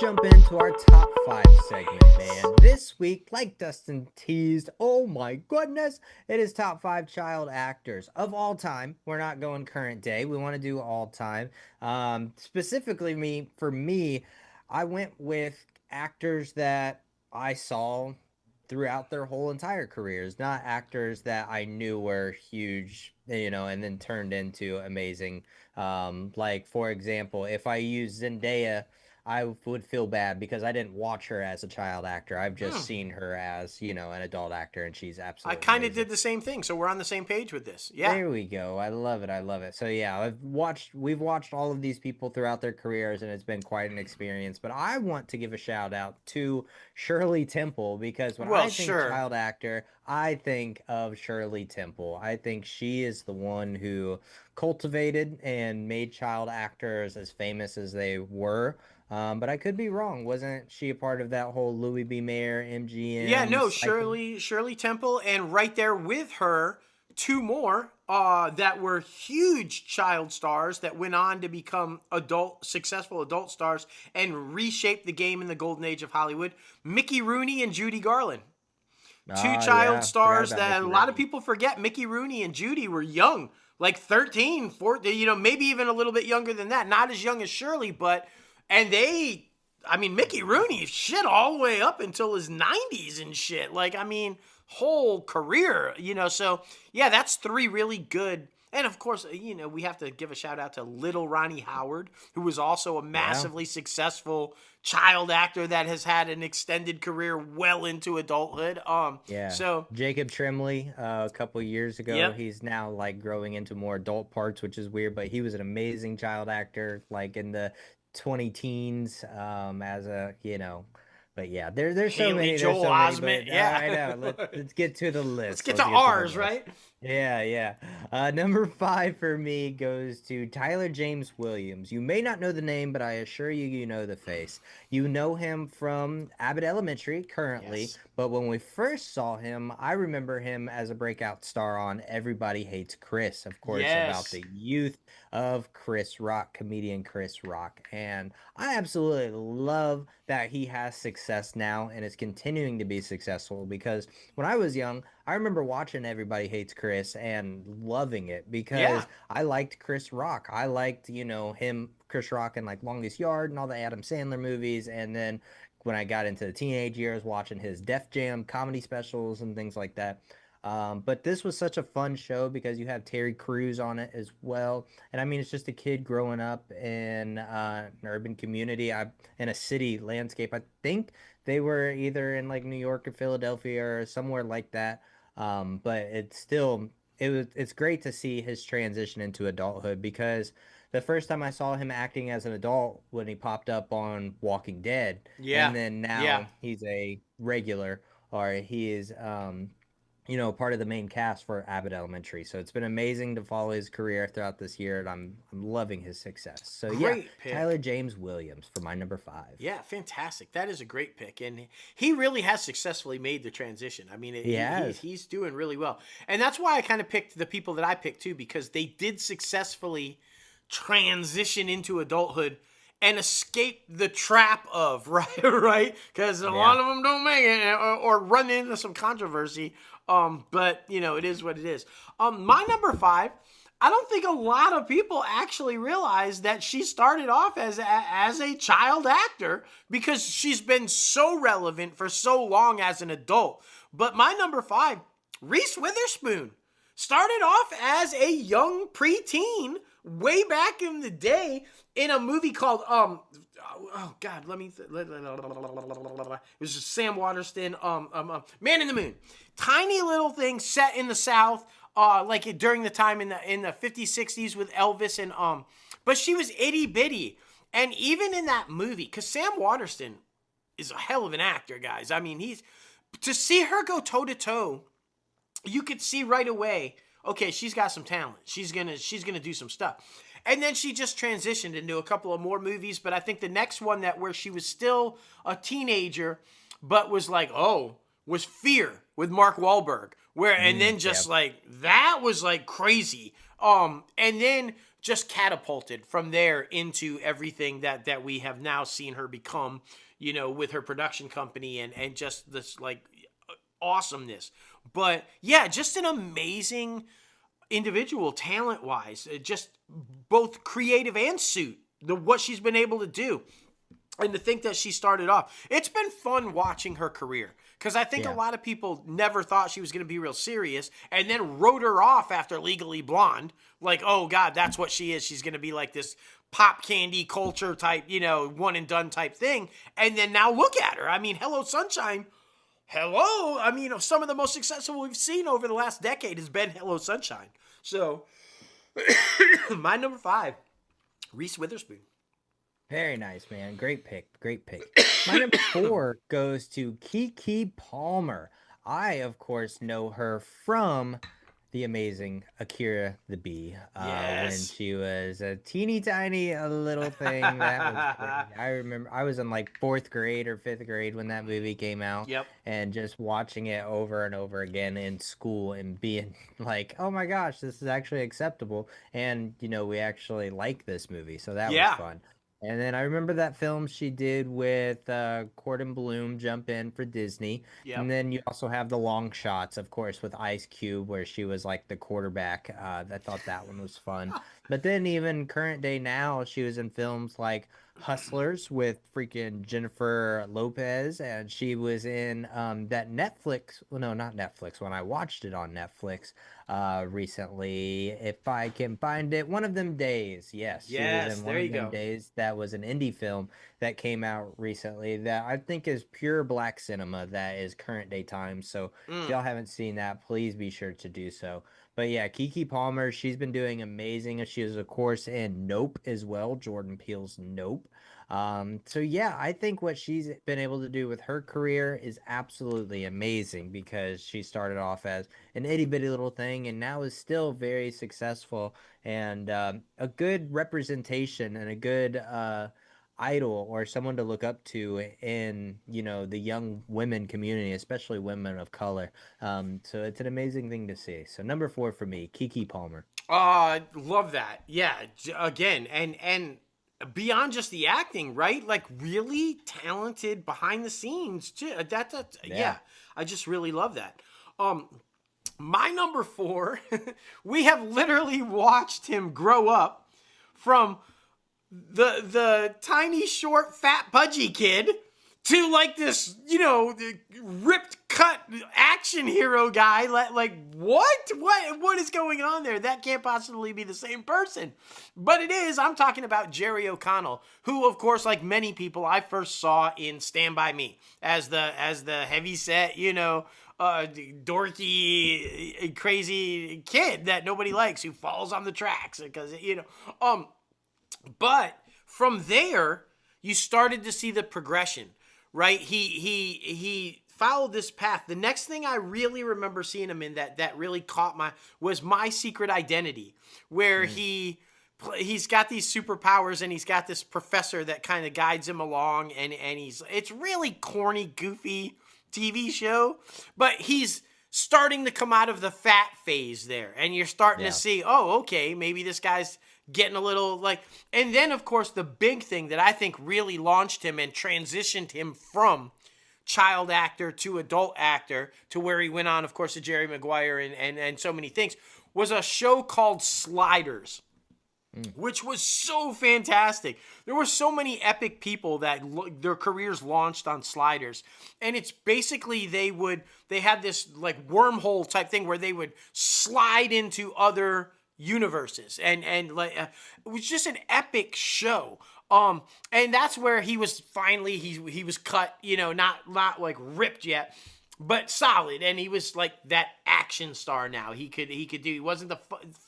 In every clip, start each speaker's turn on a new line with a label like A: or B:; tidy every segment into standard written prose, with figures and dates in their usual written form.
A: jump into our top 5 segment, man. This week, like Dustin teased, oh my goodness, it is top 5 child actors of all time. We're not going current day. We want to do all time. Specifically, for me, I went with actors that I saw throughout their whole entire careers, not actors that I knew were huge, and then turned into amazing. Like, for example, if I use Zendaya, I would feel bad because I didn't watch her as a child actor. I've just seen her as, an adult actor, and she's
B: I
A: absolutely
B: kind of
A: amazing.
B: did the same thing, so we're on the same page with this. Yeah.
A: There we go. I love it. I love it. So yeah, we've watched all of these people throughout their careers, and it's been quite an experience. But I want to give a shout out to Shirley Temple because when
B: Well,
A: I think
B: sure.
A: child actor, I think of Shirley Temple. I think she is the one who cultivated and made child actors as famous as they were. But I could be wrong. Wasn't she a part of that whole Louis B. Mayer
B: Yeah,
A: MGM
B: no,
A: cycle?
B: Shirley Temple, and right there with her, two more that were huge child stars that went on to become successful adult stars and reshape the game in the golden age of Hollywood. Mickey Rooney and Judy Garland. Two
A: Ah,
B: child
A: yeah. Forgot
B: stars
A: about
B: that a
A: Mickey
B: lot of
A: Rooney.
B: people forget. Mickey Rooney and Judy were young, like 13, 14, maybe even a little bit younger than that. Not as young as Shirley, and Mickey Rooney, shit, all the way up until his 90s and shit. Whole career, So, yeah, that's three really good. And of course, we have to give a shout out to little Ronnie Howard, who was also a
A: Yeah.
B: massively successful child actor that has had an extended career well into adulthood.
A: Yeah,
B: So,
A: Jacob Tremblay, a couple years ago,
B: yep.
A: he's now like growing into more adult parts, which is weird. But he was an amazing child actor, like in the 20 teens, as a But yeah, there's so
B: Haley
A: many, there's
B: Joel
A: so many.
B: Osment,
A: But
B: yeah.
A: I know. Let's get to the
B: Let's
A: list.
B: get to
A: Let's get to the
B: ours,
A: list.
B: right?
A: Yeah, yeah. Number 5 for me goes to Tyler James Williams. You may not know the name, but I assure you, you know the face. You know him from Abbott Elementary currently,
B: Yes.
A: but when we first saw him, I remember him as a breakout star on Everybody Hates Chris, of course, about
B: Yes.
A: the youth of Chris Rock, comedian Chris Rock. And I absolutely love that he has success now and is continuing to be successful because when I was young, I remember watching Everybody Hates Chris and loving it
B: Yeah.
A: because I liked Chris Rock. I liked, him, Chris Rock, in like Longest Yard and all the Adam Sandler movies. And then when I got into the teenage years, watching his Def Jam comedy specials and things like that. But this was such a fun show because you have Terry Crews on it as well. And I mean, it's just a kid growing up in an urban community, in a city landscape. I think they were either in like New York or Philadelphia or somewhere like that. But it's great to see his transition into adulthood because the first time I saw him acting as an adult when he popped up on Walking Dead,
B: Yeah.
A: and then
B: Yeah.
A: now he's a regular, or he is part of the main cast for Abbott Elementary. So it's been amazing to follow his career throughout this year, and I'm loving his success. So yeah,
B: Great
A: Tyler
B: pick.
A: James Williams for my number 5.
B: Yeah, fantastic. That is a great pick, and he really has successfully made the transition.
A: He has.
B: He's doing really well, and that's why I kind of picked the people that I picked too, because they did successfully transition into adulthood and escape the trap of right, because a
A: Yeah.
B: lot of them don't make it or run into some controversy. But it is what it is. My number 5. I don't think a lot of people actually realize that she started off as a child actor because she's been so relevant for so long as an adult. But my number 5, Reese Witherspoon, started off as a young preteen way back in the day in a movie called oh god, it was just Sam Waterston, Man in the Moon. Tiny little thing set in the South, like during the time in the 50s, 60s with Elvis and but she was itty bitty. And even in that movie, because Sam Waterston is a hell of an actor, guys. I mean, to see her go toe to toe, you could see right away, okay, she's got some talent. She's gonna do some stuff. And then she just transitioned into a couple of more movies, but I think the next one where she was still a teenager, but was was Fear with Mark Wahlberg, and then
A: Yeah.
B: just like that was like crazy. And then just catapulted from there into everything that we have now seen her become, with her production company and just this like awesomeness. But yeah, just an amazing individual talent wise, just both creative and suit, what she's been able to do. And to think that she started off, it's been fun watching her career because I think a
A: Yeah.
B: lot of people never thought she was going to be real serious and then wrote her off after Legally Blonde. Like, oh God, that's what she is. She's going to be like this pop candy culture type, one and done type thing. And then now look at her. I mean, Hello Sunshine. Hello. I mean, some of the most successful we've seen over the last decade has been Hello Sunshine. So, my number 5, Reese Witherspoon.
A: Very nice, man. Great pick. Great pick. My number 4 goes to Keke Palmer. I, of course, know her from the amazing Akira the Bee, when
B: Yes.
A: she was a teeny tiny little thing. That was great. I remember I was in like 4th grade or 5th grade when that movie came out,
B: Yep.
A: and just watching it over and over again in school and being like, oh my gosh, this is actually acceptable. And, we actually like this movie. So that was
B: Yeah.
A: fun. And then I remember that film she did with Corden Bloom jump in for Disney. And
B: Yep.
A: then you also have the long shots, of course, with Ice Cube, where she was like the quarterback. I thought that one was fun. But then even current day now, she was in films like Hustlers with freaking Jennifer Lopez, and she was in that Netflix. Well, no, not Netflix. When I watched it on Netflix recently, if I can find it, One of Them Days. Yes, she was
B: Yes.
A: in One
B: There
A: of
B: you
A: Them
B: go.
A: Days. That was an indie film that came out recently that I think is pure black cinema that is current day time. So if
B: Mm.
A: y'all haven't seen that, please be sure to do so. But yeah, Keke Palmer, she's been doing amazing. She is, of course, in Nope as well, Jordan Peele's Nope. So yeah, I think what she's been able to do with her career is absolutely amazing because she started off as an itty bitty little thing and now is still very successful and a good representation and a good idol or someone to look up to in the young women community, especially women of color. So it's an amazing thing to see. So number 4 for me, Keke Palmer.
B: Love that. Yeah. Again, and beyond just the acting, right? Like really talented behind the scenes too.
A: Yeah.
B: Yeah. I just really love that. Um, my number 4, we have literally watched him grow up from the tiny short fat pudgy kid to like this ripped cut action hero guy. Like what is going on there? That can't possibly be the same person, but it is. I'm talking about Jerry O'Connell, who of course, like many people, I first saw in Stand By Me as the heavy set dorky crazy kid that nobody likes, who falls on the tracks because but from there, you started to see the progression, right? He followed this path. The next thing I really remember seeing him in that really caught was My Secret Identity, where
A: Mm.
B: he's got these superpowers and he's got this professor that kind of guides him along, and it's really corny, goofy TV show, but he's starting to come out of the fat phase there, and you're starting to
A: Yeah.
B: see, oh, okay, maybe this guy's getting a little like. And then of course the big thing that I think really launched him and transitioned him from child actor to adult actor to where he went on, of course, to Jerry Maguire and so many things, was a show called Sliders,
A: Mm.
B: which was so fantastic. There were so many epic people that their careers launched on Sliders, and it's basically they had this like wormhole type thing where they would slide into other universes, and like it was just an epic show. And that's where he was finally he was cut, not like ripped yet, but solid, and he was like that action star now. He wasn't the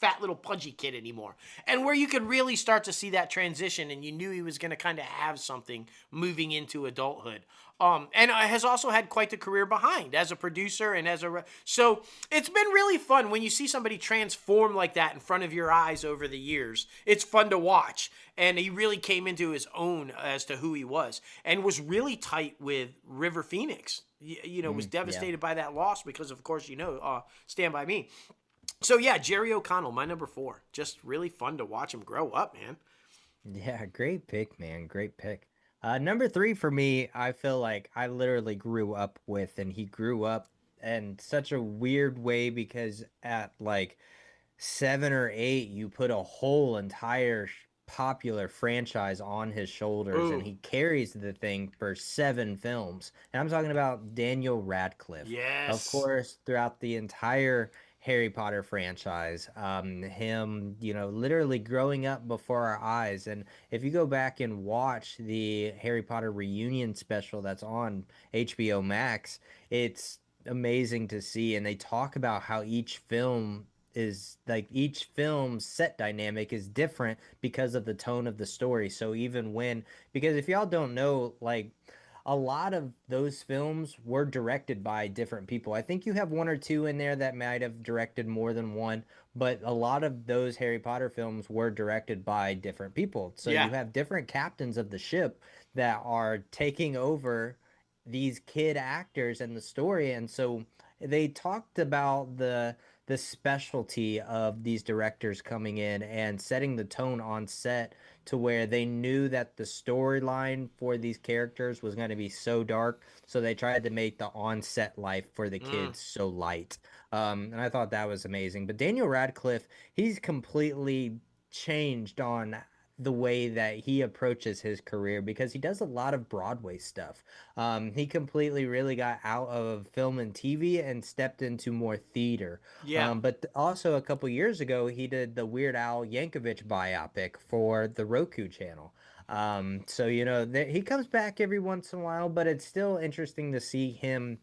B: fat little pudgy kid anymore, and where you could really start to see that transition, and you knew he was going to kind of have something moving into adulthood. And has also had quite the career behind as a producer and so it's been really fun when you see somebody transform like that in front of your eyes over the years. It's fun to watch, and he really came into his own as to who he was, and was really tight with River Phoenix. Was
A: Yeah.
B: devastated by that loss because, of course, Stand By Me. So yeah, Jerry O'Connell, my number 4. Just really fun to watch him grow up, man.
A: Yeah, great pick, man. Great pick. Number three for me, I feel like I literally grew up with, and he grew up in such a weird way because at like 7 or 8, you put a whole entire popular franchise on his shoulders, and
B: Ooh,
A: he carries the thing for 7 films. And I'm talking about Daniel Radcliffe. Of
B: yes.
A: course, throughout the entire Harry Potter franchise, him, literally growing up before our eyes. And if you go back and watch the Harry Potter reunion special that's on HBO Max, it's amazing to see. And they talk about how each film's set dynamic is different because of the tone of the story. So even when, because if y'all don't know, like, a lot of those films were directed by different people. I think you have one or two in there that might have directed more than one, but a lot of those Harry Potter films were directed by different people. So
B: Yeah.
A: you have different captains of the ship that are taking over these kid actors and the story. And so they talked about the specialty of these directors coming in and setting the tone on set to where they knew that the storyline for these characters was going to be so dark, so they tried to make the on-set life for the
B: Mm,
A: kids so light. And I thought that was amazing. But Daniel Radcliffe, he's completely changed on the way that he approaches his career because he does a lot of Broadway stuff. He completely really got out of film and TV and stepped into more theater.
B: yeah.
A: But also a couple years ago, he did the Weird Al Yankovic biopic for the Roku channel. So he comes back every once in a while, but it's still interesting to see him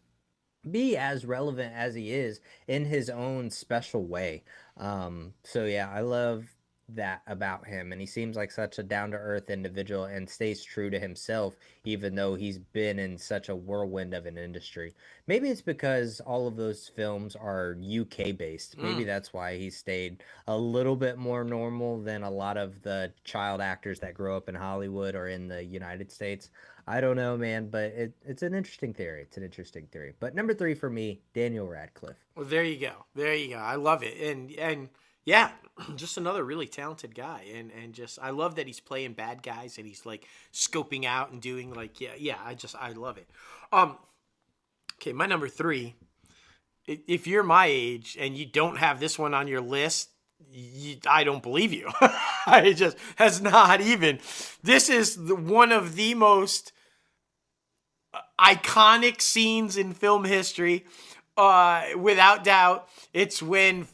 A: be as relevant as he is in his own special way. So yeah, I love that about him, and he seems like such a down to earth individual and stays true to himself, even though he's been in such a whirlwind of an industry. Maybe it's because all of those films are UK based. Maybe
B: Mm.
A: that's why he stayed a little bit more normal than a lot of the child actors that grow up in Hollywood or in the United States. I don't know, man, but it's an interesting theory. It's an interesting theory. But number three for me, Daniel Radcliffe.
B: Well, there you go. There you go. I love it. And yeah, just another really talented guy. And just I love that he's playing bad guys and he's like scoping out and doing like yeah, I love it. Um okay, my number 3. If you're my age and you don't have this one on your list, I don't believe you. I just has not even. This is one of the most iconic scenes in film history, without doubt. It's when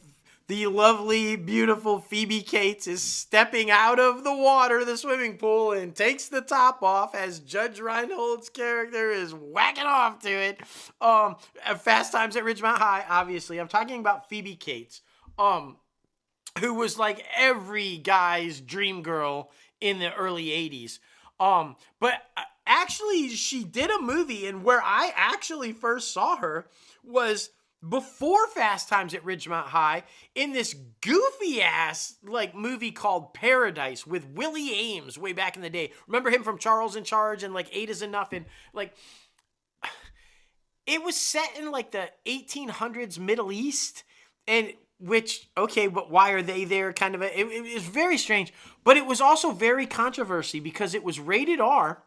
B: the lovely, beautiful Phoebe Cates is stepping out of the water, the swimming pool, and takes the top off as Judge Reinhold's character is whacking off to it. Fast Times at Ridgemont High, obviously. I'm talking about Phoebe Cates, who was like every guy's dream girl in the early 80s. But actually, she did a movie, and where I actually first saw her was before Fast Times at Ridgemont High in this goofy ass like movie called Paradise with Willie Ames way back in the day. Remember him from Charles in Charge and like Eight is Enough, and like it was set in like the 1800s Middle East, and which okay, but why are they there? Kind of it was very strange, but it was also very controversy because it was rated R,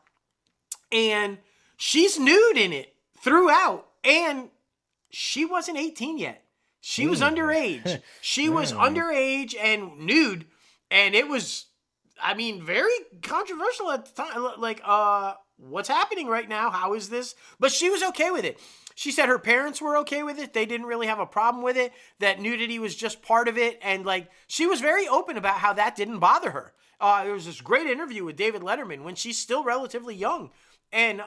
B: and she's nude in it throughout, and she wasn't 18 yet. She was
A: Mm.
B: underage. She was
A: Mm.
B: underage and nude, and it was, I mean, very controversial at the time. Like, what's happening right now? How is this? But she was okay with it. She said her parents were okay with it. They didn't really have a problem with it. That nudity was just part of it. And like, she was very open about how that didn't bother her. There was this great interview with David Letterman when she's still relatively young. And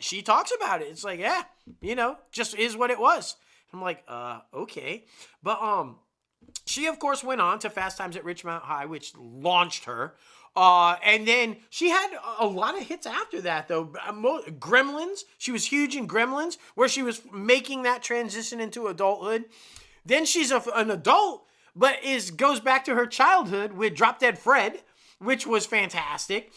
B: she talks about it. It's like, yeah, just is what it was. I'm like, okay. But she of course went on to Fast Times at Ridgemont High, which launched her. And then she had a lot of hits after that, though. Gremlins, she was huge in Gremlins, where she was making that transition into adulthood. Then she's an adult, but goes back to her childhood with Drop Dead Fred. which was fantastic.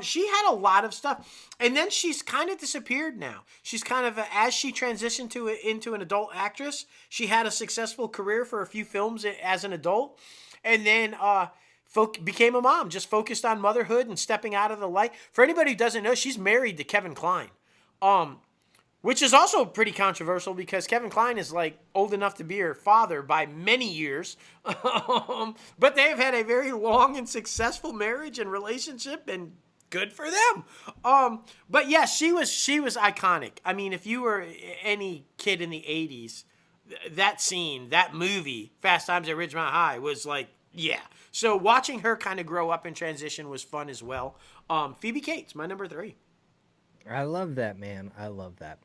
B: She had a lot of stuff, and then she's kind of disappeared now. She's kind of as she transitioned into an adult actress. She had a successful career for a few films as an adult, and then became a mom. Just focused on motherhood and stepping out of the light. For anybody who doesn't know, she's married to Kevin Kline. Which is also pretty controversial because Kevin Kline is like old enough to be her father by many years. But they have had a very long and successful marriage and relationship, and good for them. But yeah, she was iconic. I mean, if you were any kid in the 80s, that scene, that movie, Fast Times at Ridgemont High, was like, yeah. So watching her kind of grow up and transition was fun as well. Phoebe Cates, my number 3.
A: I love that, man. I love that.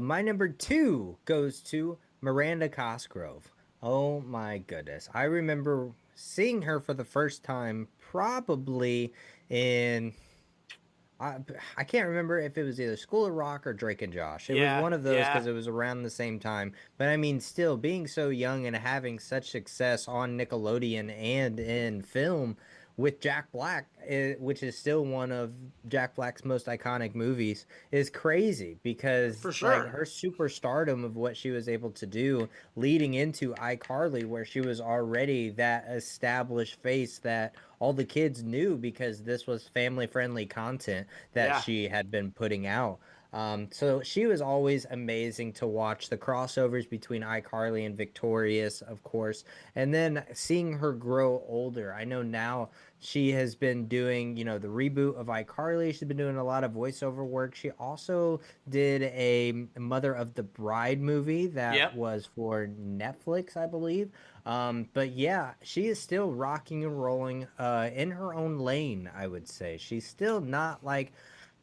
A: My number 2 goes to Miranda Cosgrove. Oh my goodness. I remember seeing her for the first time probably in I can't remember if it was either School of Rock or Drake and Josh. It was
B: Yeah,
A: one of those
B: yeah.
A: because it was around the same time. But I mean, still being so young and having such success on Nickelodeon and in film with Jack Black, which is still one of Jack Black's most iconic movies, is crazy because
B: For
A: like
B: sure.
A: her superstardom of what she was able to do leading into iCarly, where she was already that established face that all the kids knew because this was family friendly content that
B: Yeah.
A: she had been putting out. So she was always amazing to watch the crossovers between iCarly and Victorious, of course, and then seeing her grow older. I know now she has been doing, the reboot of iCarly. She's been doing a lot of voiceover work. She also did a Mother of the Bride movie that
B: Yep.
A: was for Netflix, I believe. But yeah, she is still rocking and rolling in her own lane, I would say. She's still not like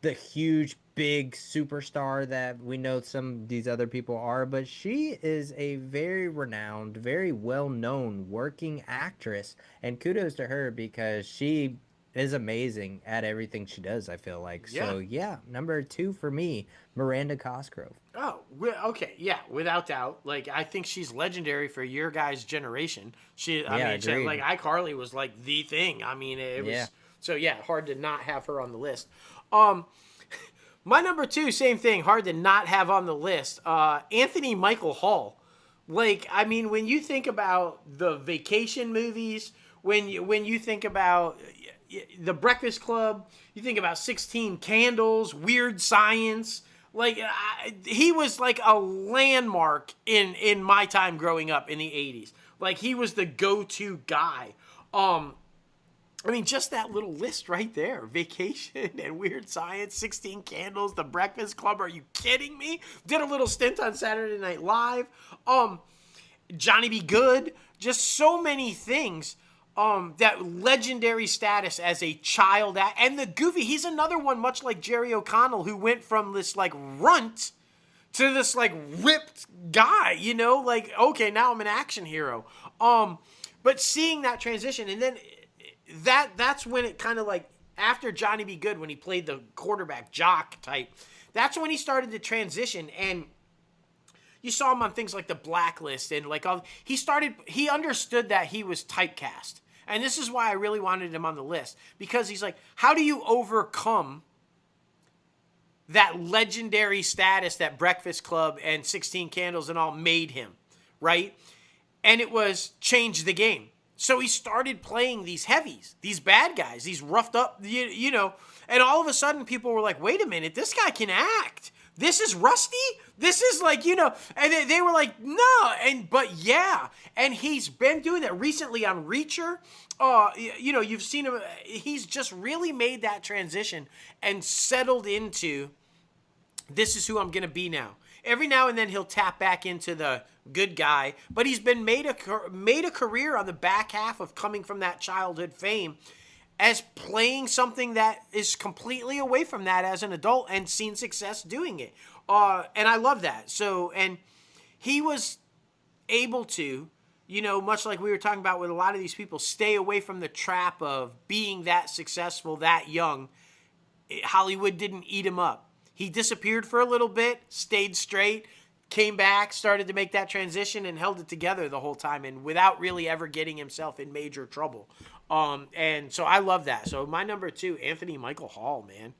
A: the huge big superstar that we know some of these other people are, but she is a very renowned, very well-known working actress, and kudos to her because she is amazing at everything she does, I feel like.
B: Yeah.
A: So yeah, number 2 for me, Miranda Cosgrove.
B: Oh, okay, yeah, without doubt. Like, I think she's legendary for your guys' generation. I
A: Yeah,
B: mean, like
A: agreed.
B: iCarly was like the thing. I mean, it
A: Yeah.
B: was so yeah, hard to not have her on the list. Um, my number 2, same thing, hard to not have on the list. Anthony Michael Hall. Like, I mean, when you think about the vacation movies, when you think about the Breakfast Club, you think about 16 Candles, Weird Science. Like he was like a landmark in my time growing up in the 80s. Like he was the go-to guy. I mean, just that little list right there. Vacation and Weird Science, 16 Candles, The Breakfast Club. Are you kidding me? Did a little stint on Saturday Night Live. Johnny Be Good. Just so many things. That legendary status as a child. And the Goofy, he's another one, much like Jerry O'Connell, who went from this, like, runt to this, like, ripped guy, like, okay, now I'm an action hero. But seeing that transition, and then that's when it kind of like after Johnny Be Good, when he played the quarterback jock type, that's when he started to transition. And you saw him on things like The Blacklist and like all. He understood that he was typecast, and this is why I really wanted him on the list, because he's like, how do you overcome that legendary status that Breakfast Club and 16 Candles and all made him, right? And it was change the game. So he started playing these heavies, these bad guys, these roughed up, and all of a sudden people were like, wait a minute, this guy can act. This is Rusty? This is like, and they were like, no, but yeah. And he's been doing that recently on Reacher. You've seen him. He's just really made that transition and settled into, this is who I'm going to be now. Every now and then he'll tap back into the good guy, but he's been made a career on the back half of coming from that childhood fame as playing something that is completely away from that as an adult and seen success doing it. And I love that. So, and he was able to, much like we were talking about with a lot of these people, stay away from the trap of being that successful, that young. Hollywood didn't eat him up. He disappeared for a little bit, stayed straight, came back, started to make that transition, and held it together the whole time, and without really ever getting himself in major trouble. And so I love that. So my number 2, Anthony Michael Hall, man.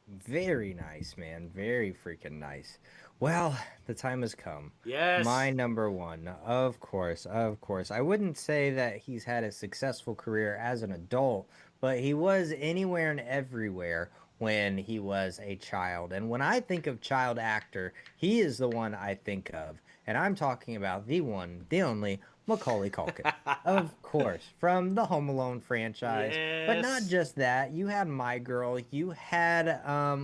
A: Very nice, man. Very freaking nice. Well, the time has come. My
B: Yes.
A: number one, of course, of course. I wouldn't say that he's had a successful career as an adult, but he was anywhere and everywhere when he was a child. And when I think of child actor, he is the one I think of. And I'm talking about the one, the only Macaulay Culkin. Of course, from the Home Alone franchise. But not
B: Yes.
A: just that. You had My Girl. You had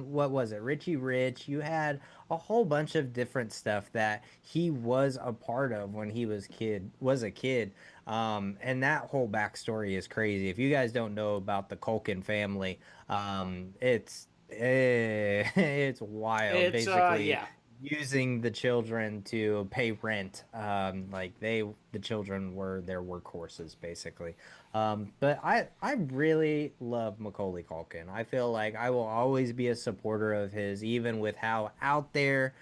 A: what was it? Richie Rich. You had a whole bunch of different stuff that he was a part of when he was a kid. And that whole backstory is crazy. If you guys don't know about the Culkin family, it's wild.
B: It's
A: Basically,
B: yeah.
A: using the children to pay rent. Like the children were their workhorses, basically. But I really love Macaulay Culkin. I feel like I will always be a supporter of his, even with how out there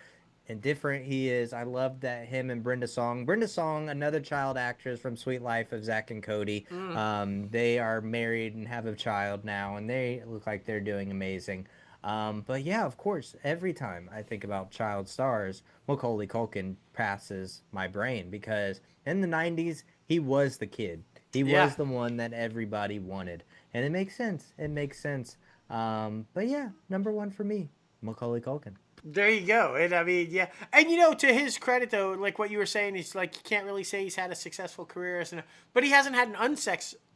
A: and different he is. I love that him and Brenda Song, another child actress from Sweet Life of Zach and Cody.
B: Mm.
A: They are married and have a child now, and they look like they're doing amazing. But yeah, of course, every time I think about child stars, Macaulay Culkin passes my brain because in the 90s, he was the kid. He
B: Yeah.
A: was the one that everybody wanted. And it makes sense. It makes sense. But yeah, number one for me, Macaulay Culkin.
B: There you go. And I mean, yeah. And to his credit though, like what you were saying, he's like you can't really say he's had a successful career but he hasn't had an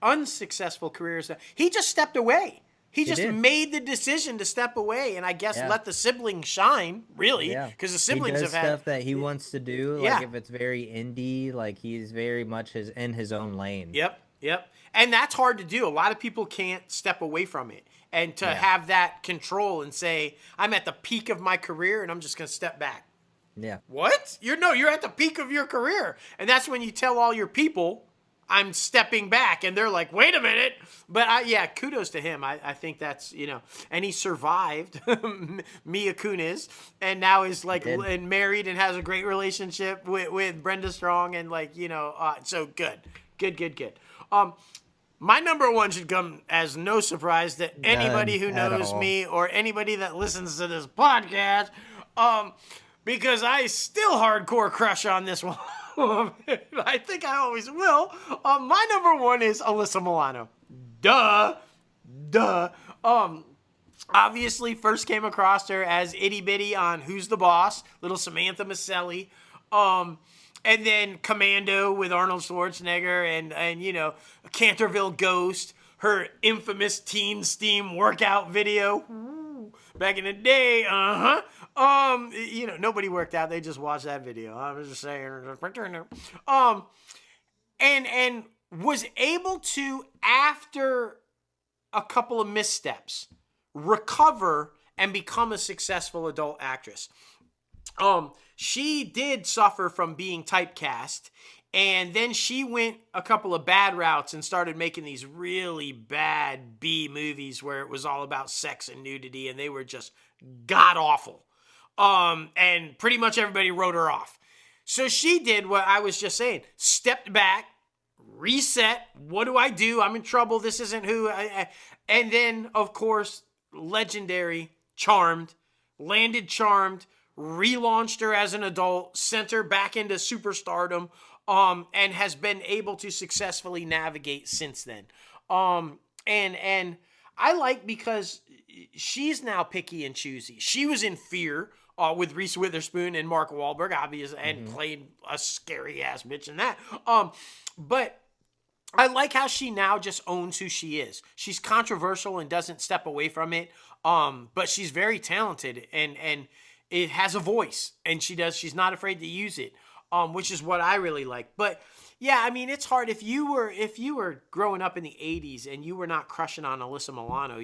B: unsuccessful career he just stepped away. He
A: He
B: just
A: did.
B: made the decision to step away and I guess
A: Yeah.
B: let the siblings shine, really,
A: Yeah.
B: because the
A: He
B: siblings
A: does
B: have had
A: stuff that he wants to do. Like
B: yeah.
A: if it's very indie, like he's very much in his own lane.
B: Yep, yep. And that's hard to do. A lot of people can't step away from it. And to
A: Yeah.
B: have that control and say, I'm at the peak of my career and I'm just going to step back.
A: Yeah.
B: What? You're at the peak of your career. And that's when you tell all your people, I'm stepping back. And they're like, wait a minute. But yeah, kudos to him. I think that's, and he survived Mia Kunis and now is
A: He
B: like
A: did.
B: and married and has a great relationship with Brenda Strong. And like, so good. Good, good, good. My number one should come as no surprise to anybody
A: None
B: who
A: at
B: knows
A: all.
B: me or anybody that listens to this podcast, because I still hardcore crush on this one. I think I always will. My number one is Alyssa Milano. Duh, duh. Obviously, first came across her as Itty Bitty on Who's the Boss, little Samantha Maselli. And then Commando with Arnold Schwarzenegger and Canterville Ghost, her infamous Teen Steam workout video. Ooh, back in the day, nobody worked out, they just watched that video. I was just saying. And was able to, after a couple of missteps, recover and become a successful adult actress. She did suffer from being typecast, and then she went a couple of bad routes and started making these really bad B movies where it was all about sex and nudity, and they were just god awful. And pretty much everybody wrote her off. So she did what I was just saying, stepped back, reset. What do I do? I'm in trouble. This isn't who I. And then, of course, legendary, Charmed, landed Charmed, relaunched her as an adult, sent her back into superstardom, and has been able to successfully navigate since then. And I like because she's now picky and choosy. She was in Fear with Reese Witherspoon and Mark Wahlberg, obviously, and played a scary ass bitch in that. But I like how she now just owns who she is. She's controversial and doesn't step away from it. But she's very talented and it has a voice, and she's not afraid to use it. Which is what I really like. But yeah, I mean, it's hard if you were growing up in the 80s and you were not crushing on Alyssa Milano,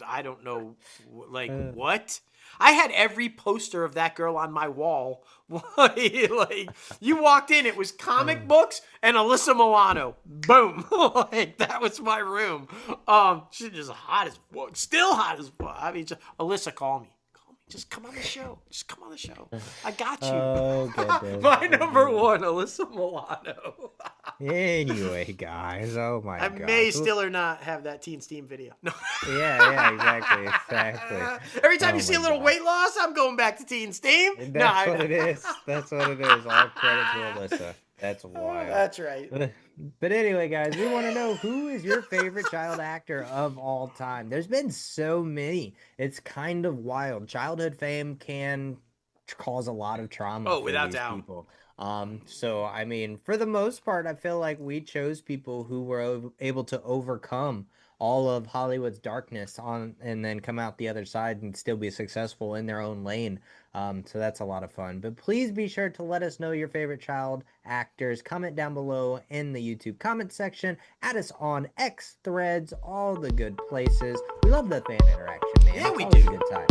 B: I don't know, like what? I had every poster of that girl on my wall. Like you walked in, it was comic books and Alyssa Milano. Boom. Like that was my room. She's just hot as fuck. Still hot as fuck. I mean, Alyssa, call me. Just come on the show. Just come on the show. I got you.
A: Oh, goodness.
B: My number one, Alyssa Milano.
A: Anyway, guys, oh my
B: I
A: gosh.
B: may still or not have that Teen Steam video. No.
A: Yeah, exactly.
B: Every time
A: Oh
B: you see
A: my
B: a little
A: gosh.
B: weight loss, I'm going back to Teen Steam.
A: That's what it is. That's what it is. All credit to Alyssa. That's wild.
B: That's right.
A: But anyway, guys, we want to know, who is your favorite child actor of all time? There's been so many. It's kind of wild. Childhood fame can cause a lot of trauma for
B: without
A: these
B: doubt.
A: people. So I mean, for the most part, I feel like we chose people who were able to overcome all of Hollywood's darkness and then come out the other side and still be successful in their own lane. So that's a lot of fun. But please be sure to let us know your favorite child actors. Comment down below in the YouTube comment section. Add us on X, Threads, all the good places. We love the fan interaction, man.
B: Yeah,
A: it's
B: we
A: always
B: do.
A: a good time.